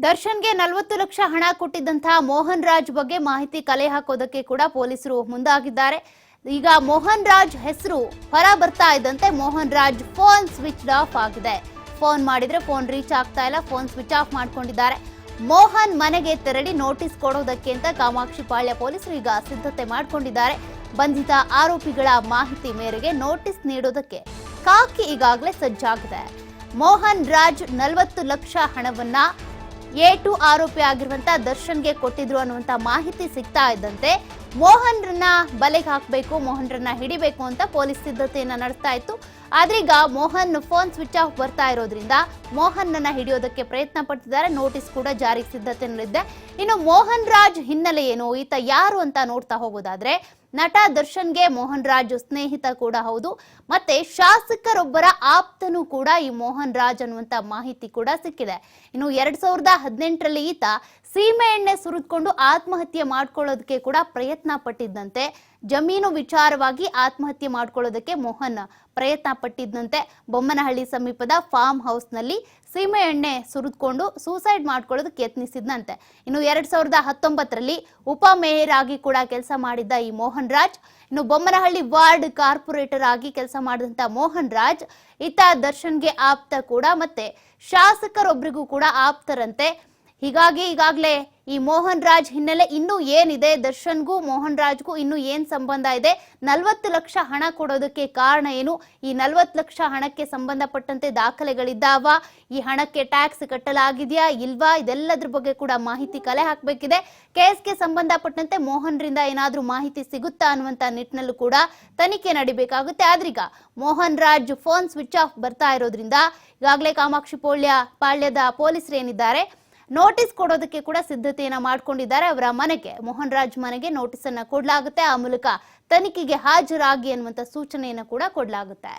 ದರ್ಶನ್ಗೆ 40 ಲಕ್ಷ ಹಣ ಕೊಟ್ಟಿದ್ದಂತಹ ಮೋಹನ್ ರಾಜ್ ಬಗ್ಗೆ ಮಾಹಿತಿ ಕಲೆ ಹಾಕೋದಕ್ಕೆ ಕೂಡ ಪೊಲೀಸರು ಮುಂದಾಗಿದ್ದಾರೆ. ಈಗ ಮೋಹನ್ ರಾಜ್ ಹೆಸರು ಹೊರ ಬರ್ತಾ ಇದ್ದಂತೆ Mohan Raj phone switch of ಆಗಿದೆ. ಫೋನ್ ಮಾಡಿದ್ರೆ ಫೋನ್ ರೀಚ್ ಆಗ್ತಾ ಇಲ್ಲ, ಫೋನ್ ಸ್ವಿಚ್ ಆಫ್ ಮಾಡ್ಕೊಂಡಿದ್ದಾರೆ. ಮೋಹನ್ ಮನೆಗೆ ತೆರಳಿ ನೋಟಿಸ್ ಕೊಡೋದಕ್ಕೆ ಅಂತ ಕಾಮಾಕ್ಷಿ ಪಾಳ್ಯ ಪೊಲೀಸರು ಈಗ ಸಿದ್ಧತೆ ಮಾಡಿಕೊಂಡಿದ್ದಾರೆ. ಬಂಧಿತ ಆರೋಪಿಗಳ ಮಾಹಿತಿ ಮೇರೆಗೆ ನೋಟಿಸ್ ನೀಡೋದಕ್ಕೆ ಕಾಕಿ ಈಗಾಗಲೇ ಸಜ್ಜಾಗಿದೆ. ಮೋಹನ್ ರಾಜ್ 40 ಲಕ್ಷ ಹಣವನ್ನ A2 ಆರೋಪಿ ಆಗಿರುವಂತ ದರ್ಶನ್ಗೆ ಕೊಟ್ಟಿದ್ರು ಅನ್ನುವಂತ ಮಾಹಿತಿ ಸಿಗ್ತಾ ಇದ್ದಂತೆ ಮೋಹನ್ರನ್ನ ಬಲೆಗೆ ಹಾಕಬೇಕು, ಮೋಹನ್ರನ್ನ ಹಿಡಿಬೇಕು ಅಂತ ಪೊಲೀಸ್ ಸಿದ್ಧತೆಯನ್ನ ನಡೆಸ್ತಾ ಇತ್ತು. ಆದ್ರೀಗ ಮೋಹನ್ ಫೋನ್ ಸ್ವಿಚ್ ಆಫ್ ಬರ್ತಾ ಇರೋದ್ರಿಂದ ಮೋಹನ್ನನ್ನ ಹಿಡಿಯೋದಕ್ಕೆ ಪ್ರಯತ್ನ ಪಡ್ತಿದ್ದಾರೆ. ನೋಟಿಸ್ ಕೂಡ ಜಾರಿಗೆ ಸಿದ್ಧತೆ ನಡೆದಿದೆ. ಇನ್ನು ಮೋಹನ್ ರಾಜ್ ಹಿನ್ನೆಲೆ ಏನು, ಈತ ಯಾರು ಅಂತ ನೋಡ್ತಾ ಹೋಗೋದಾದ್ರೆ ನಟ ದರ್ಶನ್ಗೆ ಮೋಹನ್ ರಾಜ್ ಸ್ನೇಹಿತ ಕೂಡ ಹೌದು, ಮತ್ತೆ ಶಾಸಕರೊಬ್ಬರ ಆಪ್ತನೂ ಕೂಡ ಈ ಮೋಹನ್ ರಾಜ್ ಅನ್ನುವಂತ ಮಾಹಿತಿ ಕೂಡ ಸಿಕ್ಕಿದೆ. ಇನ್ನು 2018ರಲ್ಲಿ ಈತ ಸೀಮೆ ಎಣ್ಣೆ ಸುರಿದುಕೊಂಡು ಆತ್ಮಹತ್ಯೆ ಮಾಡ್ಕೊಳ್ಳೋದಕ್ಕೆ ಕೂಡ ಪ್ರಯತ್ನ ಪಟ್ಟಿದ್ದಂತೆ. ಜಮೀನು ವಿಚಾರವಾಗಿ ಆತ್ಮಹತ್ಯೆ ಮಾಡ್ಕೊಳ್ಳೋದಕ್ಕೆ ಮೋಹನ್ ಪ್ರಯತ್ನ ಪಟ್ಟಿದ್ದಂತೆ. ಬೊಮ್ಮನಹಳ್ಳಿ ಸಮೀಪದ ಫಾರ್ಮ್ ಹೌಸ್ ನಲ್ಲಿ ಸೀಮೆ ಎಣ್ಣೆ ಸುರಿದುಕೊಂಡು ಸೂಸೈಡ್ ಮಾಡ್ಕೊಳ್ಳೋದಕ್ಕೆ ಯತ್ನಿಸಿದ್ದಂತೆ. ಇನ್ನು 2019ರಲ್ಲಿ ಉಪ ಮೇಯರ್ ಆಗಿ ಕೂಡ ಕೆಲಸ ಮಾಡಿದ್ದ ಈ ಮೋಹನ್ ರಾಜ್, ಇನ್ನು ಬೊಮ್ಮನಹಳ್ಳಿ ವಾರ್ಡ್ ಕಾರ್ಪೊರೇಟರ್ ಆಗಿ ಕೆಲಸ ಮಾಡಿದಂತ ಮೋಹನ್ ರಾಜ್ ಈತ ದರ್ಶನ್ಗೆ ಆಪ್ತ ಕೂಡ, ಮತ್ತೆ ಶಾಸಕರೊಬ್ಬರಿಗೂ ಕೂಡ ಆಪ್ತರಂತೆ. ಹೀಗಾಗಿ ಈಗಾಗಲೇ ಈ ಮೋಹನ್ ರಾಜ್ ಹಿನ್ನೆಲೆ ಇನ್ನೂ ಏನಿದೆ, ದರ್ಶನ್ಗೂ ಮೋಹನ್ ರಾಜ್ಗೂ ಇನ್ನೂ ಏನ್ ಸಂಬಂಧ ಇದೆ, 40 ಲಕ್ಷ ಹಣ ಕೊಡೋದಕ್ಕೆ ಕಾರಣ ಏನು, ಈ 40 ಲಕ್ಷ ಹಣಕ್ಕೆ ಸಂಬಂಧಪಟ್ಟಂತೆ ದಾಖಲೆಗಳಿದ್ದಾವ, ಈ ಹಣಕ್ಕೆ ಟ್ಯಾಕ್ಸ್ ಕಟ್ಟಲಾಗಿದೆಯಾ ಇಲ್ವಾ, ಇದೆಲ್ಲದ್ರ ಬಗ್ಗೆ ಕೂಡ ಮಾಹಿತಿ ಕಲೆ ಹಾಕಬೇಕಿದೆ. ಕೇಸ್ಗೆ ಸಂಬಂಧಪಟ್ಟಂತೆ ಮೋಹನ್ರಿಂದ ಏನಾದ್ರೂ ಮಾಹಿತಿ ಸಿಗುತ್ತಾ ಅನ್ನುವಂತ ನಿಟ್ಟಿನಲ್ಲೂ ಕೂಡ ತನಿಖೆ ನಡಿಬೇಕಾಗುತ್ತೆ. ಆದ್ರೀಗ Mohan Raj phone switch off ಬರ್ತಾ ಇರೋದ್ರಿಂದ ಈಗಾಗಲೇ ಕಾಮಾಕ್ಷಿ ಪಾಳ್ಯದ ಪೊಲೀಸರು ಏನಿದ್ದಾರೆ ನೋಟಿಸ್ ಕೊಡೋದಕ್ಕೆ ಕೂಡ ಸಿದ್ಧತೆಯನ್ನ ಮಾಡ್ಕೊಂಡಿದ್ದಾರೆ. ಅವರ ಮನೆಗೆ, ಮೋಹನ್ ರಾಜ್ ಮನೆಗೆ ನೋಟಿಸ್ ಅನ್ನ ಕೊಡಲಾಗುತ್ತೆ. ಆ ಮೂಲಕ ತನಿಖೆಗೆ ಹಾಜರಾಗಿ ಅನ್ನುವಂತ ಸೂಚನೆಯನ್ನು ಕೂಡ ಕೊಡಲಾಗುತ್ತೆ.